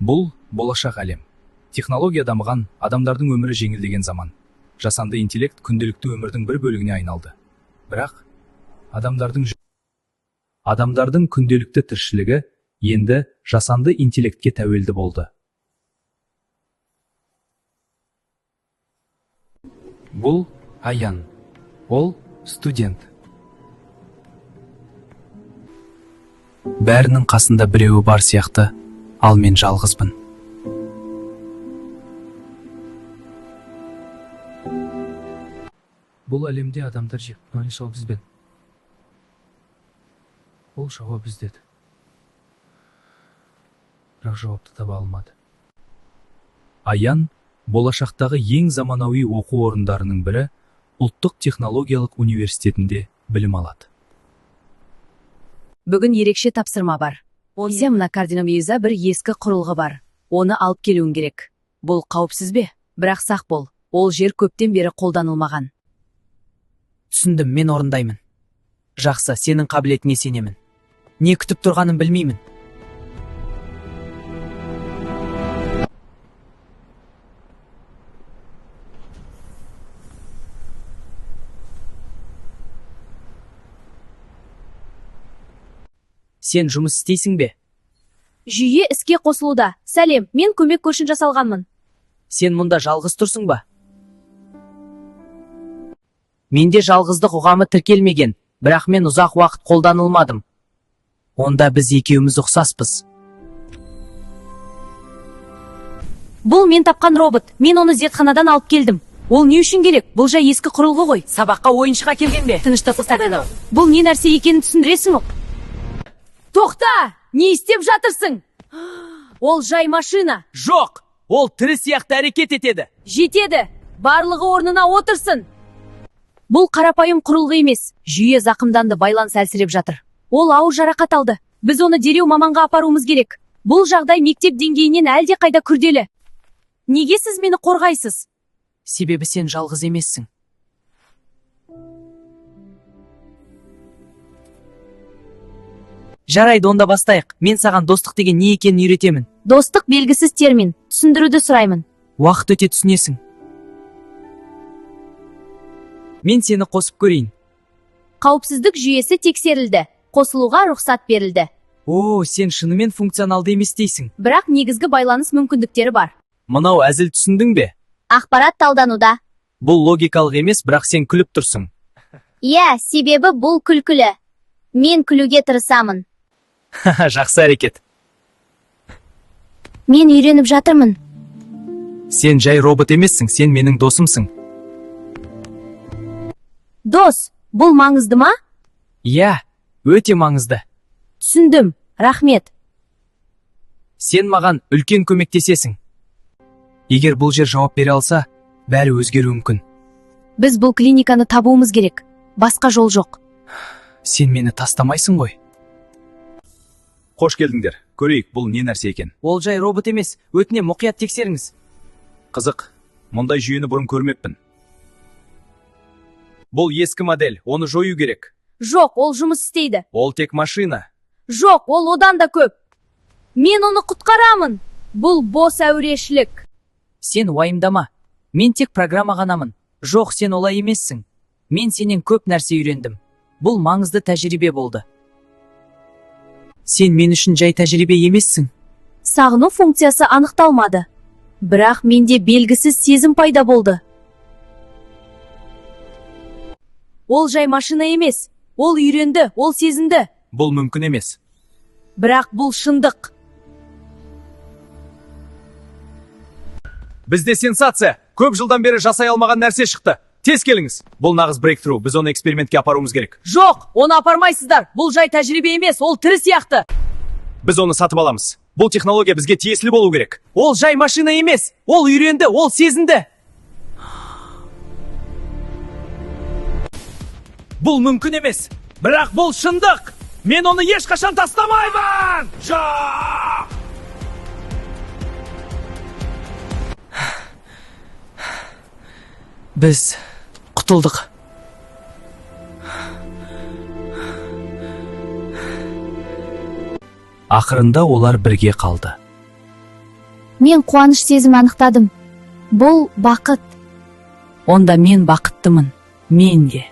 Бұл болашақ әлем. Технология дамыған, адамдардың өмірі жеңілдеген заман. Жасанды интеллект күнделікті өмірдің бір бөлігіне айналды. Бірақ адамдардың күнделікті тіршілігі енді жасанды интеллектке тәуелді болды. Бұл Аян. Ол студент. Бәрінің қасында біреуі бар сияқты, ал мен жалғызбын. Бұл әлемде адамдар жек сол бізбен. Ол жауап іздеді. Бірақ жауапты таба алмады. Аян болашақтағы ең заманауи оқу орындарының бірі Ұлттық технологиялық университетінде білім алады. Бүгін ерекше тапсырма бар. Сен мына кардиномеза бір ескі құрылғы бар. Оны алып келуің керек. Бұл қауіпсіз бе? Бірақ сақ бол. Ол жер көптен бері қолданылмаған. Түсіндім, мен орындаймын. Жақсы, сенің қабілетіңе сенемін. Не күтіп тұрғанын білмеймін. Сен жұмыс істейсің бе? Жүйе іске қосылуда. Сәлем, мен көмек көшін жасалғанмын. Сен мұнда жалғыз тұрсың ба? Менде жалғыздық ұғамы тіркелмеген, бірақ мен ұзақ уақыт қолданылмадым. Онда біз екеуміз ұқсаспыз. Бұл мен тапқан робот. Мен оны зертханадан алып келдім. Ол не үшін керек? Бұл жай ескі құрылғы ғой. Сабаққа ойыншыға келген бе? Тыныштық. Бұл не нәрсе екенін түсіндіресің ме? Тоқта! Не істеп жатырсың? Ол жай машина. Жоқ! Ол тірі сияқты әрекет етеді. Жетеді. Барлығы орнына отырсын. Бұл қарапайым құрылғы емес. Жүйе зақымданды, байланыс әлсіреп жатыр. Ол ауыр жарақат алды. Біз оны дереу маманға апаруымыз керек. Бұл жағдай мектеп деңгейінен әлде қайда күрделі. Неге сіз мені қорғайсыз? Себебі сен жалғыз емессің. Жарайды, онда бастайық. Мен саған достық деген не екенін үйретемін. Достық белгісіз термин. Түсіндіруді сұраймын. Уақыт өте түсінесің. Мен сені қосып көрейін. Қауіпсіздік жүйесі тексерілді. Қосылуға рұқсат берілді. О, сен шынымен функционалды емес дейсің. Бірақ негізгі байланыс мүмкіндіктері бар. Мынау әзіл түсіндің бе? Ақпарат талдануда. Бұл логикалық емес, бірақ сен күліп тұрсың. Иә, себебі бұл күлкілі. Мен күлуге тырысамын. Жақсы әрекет. Мен үйреніп жатырмын. Сен жай робот емессің, сен менің досымсың. Дос, бұл маңызды ма? Иә, өте маңызды. Түсіндім, рахмет. Сен маған үлкен көмектесесің. Егер бұл жер жауап бере алса, бәрі өзгеруі мүмкін. Біз бұл клиниканы табуымыз керек. Басқа жол жоқ. Сен мені тастамайсың ғой. Қош келдіңдер. Көрейік, бұл не нәрсе екен. Ол жай робот емес, өтіне мұқият тексеріңіз. Қызық, мұндай жүйені бұрын көрмеппін. Бұл ескі модель, оны жою керек. Жоқ, ол жұмыс істейді. Ол тек машина. Жоқ, ол одан да көп. Мен оны құтқарамын. Бұл бос әурешілік. Сен уайымдама. Мен тек программа ғанамын. Жоқ, сен олай емессің. Мен сенен көп нәрсе үйрендім. Бұл маңызды тәжірибе болды. Сен мен үшін жай тәжірибе емессің. Сағыну функциясы анықталмады. Бірақ менде белгісіз сезім пайда болды. Ол жай машина емес. Ол үйренді, ол сезінді. Бұл мүмкін емес. Бірақ бұл шындық. Бізде сенсация. Көп жылдан бері жасай алмаған нәрсе шықты. Тез келіңіз. Бұл нағыз брейктру. Біз оны экспериментке апаруымыз керек. Жоқ, оны апармайсыздар. Бұл жай тәжірибе емес, ол тірі сияқты. Біз оны сатып аламыз. Бұл технология бізге тиесілі болу керек. Ол жай машина емес. Ол үйренді, ол сезінді. Бұл мүмкін емес. Бірақ бұл шындық. Мен оны ешқашан тастамаймын. Жоқ! Біз құтылдық. Ақырында олар бірге қалды. Мен қуаныш сезім анықтадым. Бұл бақыт. Онда мен бақыттымын. Мен де.